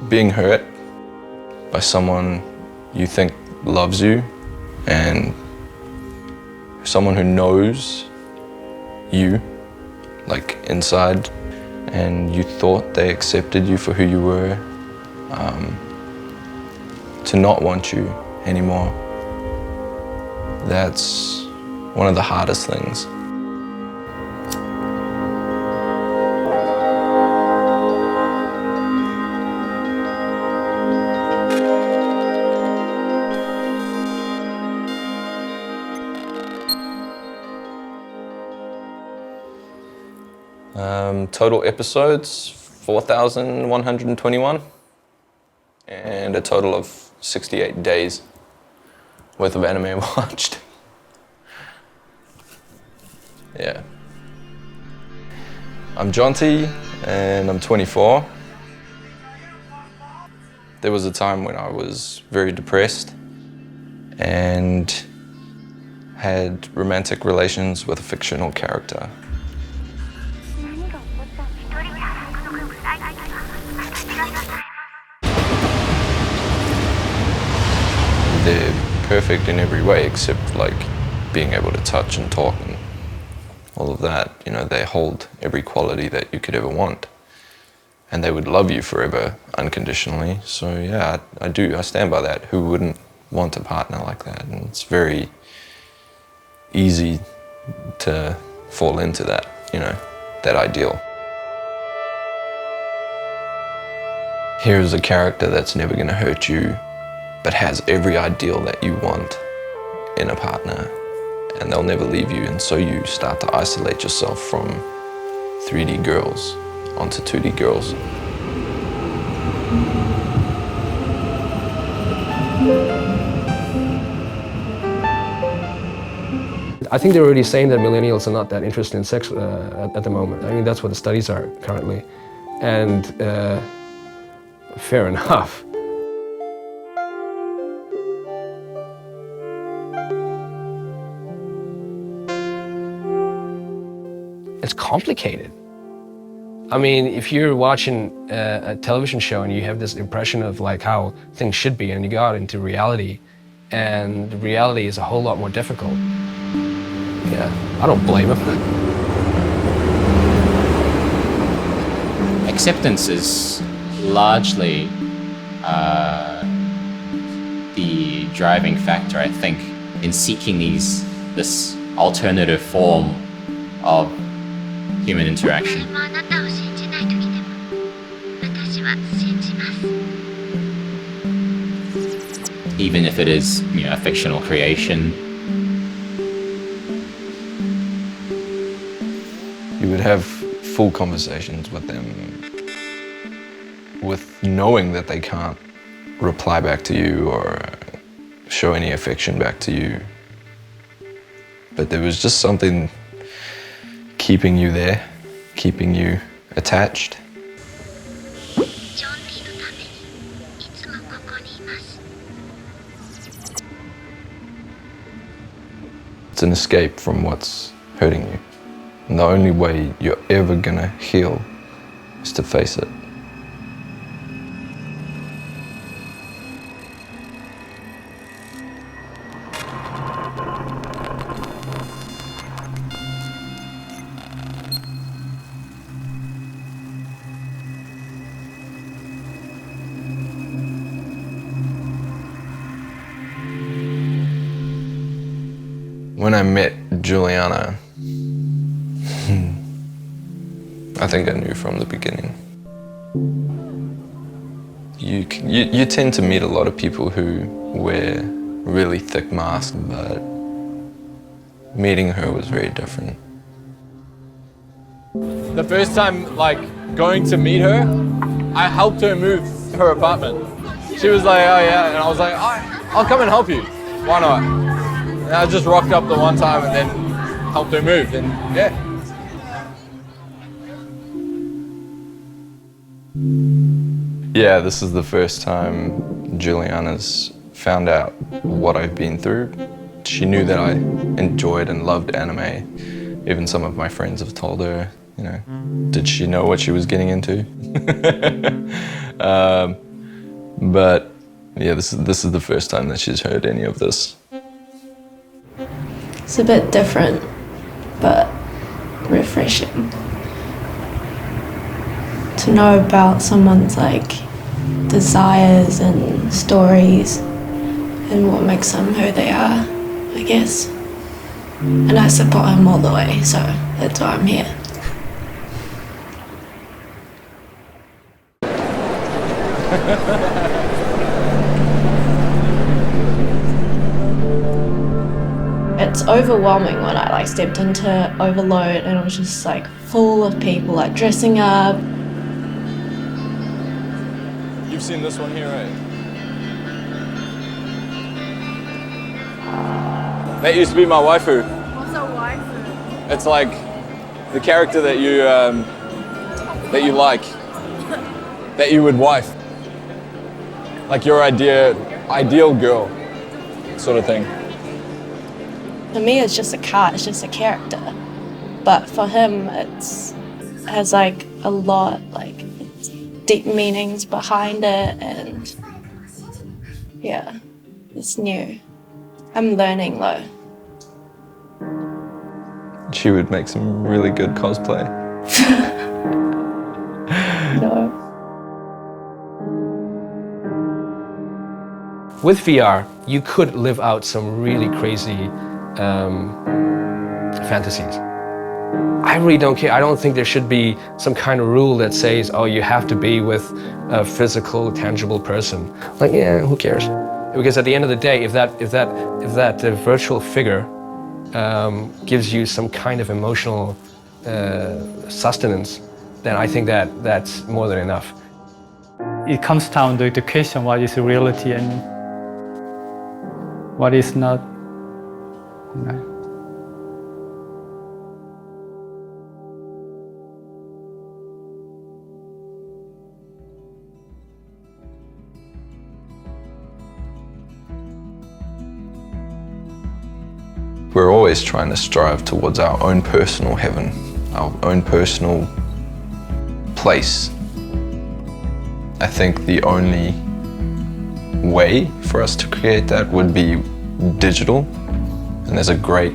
being hurt by someone you think loves you and someone who knows you, like inside, and you thought they accepted you for who you were, to not want you anymore. That's one of the hardest things. Total episodes, 4,121, and a total of 68 days worth of anime watched. Yeah. I'm Jonty, and I'm 24. There was a time when I was very depressed and had romantic relations with a fictional character. They're perfect in every way except like being able to touch and talk and all of that. You know, they hold every quality that you could ever want. And they would love you forever, unconditionally. So yeah, I stand by that. Who wouldn't want a partner like that? And it's very easy to fall into that, you know, that ideal. Here's a character that's never gonna hurt you, but has every ideal that you want in a partner, and they'll never leave you, and so you start to isolate yourself from 3D girls onto 2D girls. I think they're already saying that millennials are not that interested in sex at the moment. I mean, that's what the studies are currently, and fair enough. It's complicated. I mean, if you're watching a television show and you have this impression of like how things should be, and you go out into reality, and the reality is a whole lot more difficult. Yeah, I don't blame him. Acceptance is largely the driving factor, I think, in seeking this alternative form of human interaction. Even if it is, you know, a fictional creation. You would have full conversations with them with knowing that they can't reply back to you or show any affection back to you. But there was just something keeping you there, keeping you attached. It's an escape from what's hurting you. And the only way you're ever gonna heal is to face it. When I met Giuliana, I think I knew from the beginning. You tend to meet a lot of people who wear really thick masks, but meeting her was very different. The first time, like, going to meet her, I helped her move her apartment. She was like, oh yeah, and I was like, I'll come and help you. Why not? And I just rocked up the one time and then helped her move, and yeah. Yeah, this is the first time Giuliana's found out what I've been through. She knew that I enjoyed and loved anime. Even some of my friends have told her, you know, did she know what she was getting into? But yeah, this is the first time that she's heard any of this. It's a bit different, but refreshing to know about someone's like desires and stories and what makes them who they are, I guess. And I support him all the way, so that's why I'm here. It's overwhelming when I like stepped into Overload and it was just like full of people like dressing up. You've seen this one here, right? That used to be my waifu. What's a waifu? It's like the character that you like, that you would wife. Like your ideal girl, sort of thing. For me, it's just a car, it's just a character. But for him, has like a lot, like deep meanings behind it, and yeah, it's new. I'm learning though. She would make some really good cosplay. No. With VR, you could live out some really crazy fantasies. I really don't care. I don't think there should be some kind of rule that says, oh, you have to be with a physical, tangible person. Like, yeah, who cares? Because at the end of the day, if that virtual figure gives you some kind of emotional sustenance, then I think that's more than enough. It comes down to the question, what is reality and what is not. We're always trying to strive towards our own personal heaven, our own personal place. I think the only way for us to create that would be digital. And there's a great,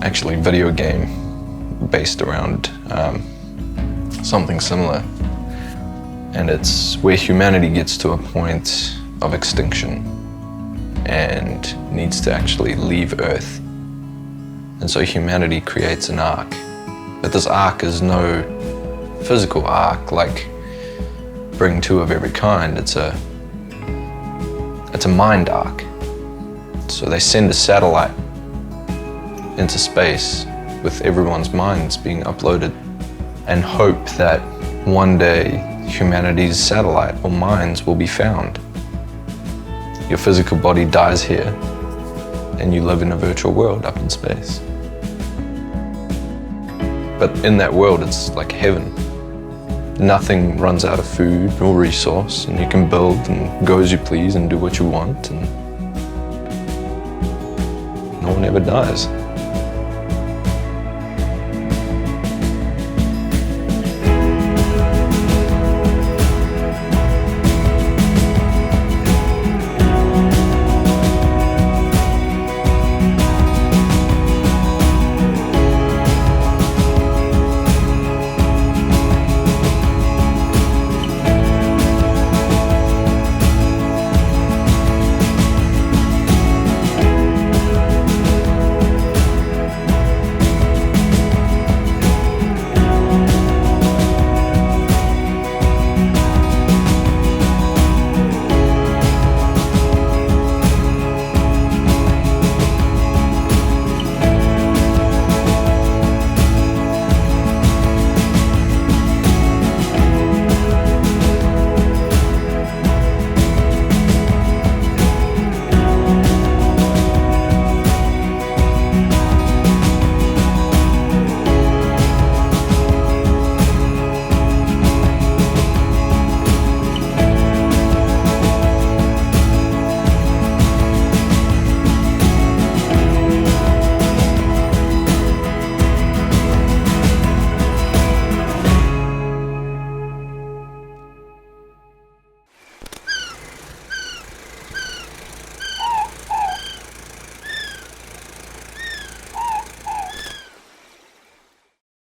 actually, video game based around something similar. And it's where humanity gets to a point of extinction and needs to actually leave Earth. And so humanity creates an ark. But this ark is no physical ark like Bring Two of Every Kind. It's a mind ark. So they send a satellite into space with everyone's minds being uploaded and hope that one day humanity's satellite or minds will be found. Your physical body dies here and you live in a virtual world up in space. But in that world, it's like heaven. Nothing runs out of food or resource, and you can build and go as you please and do what you want, and no one ever dies.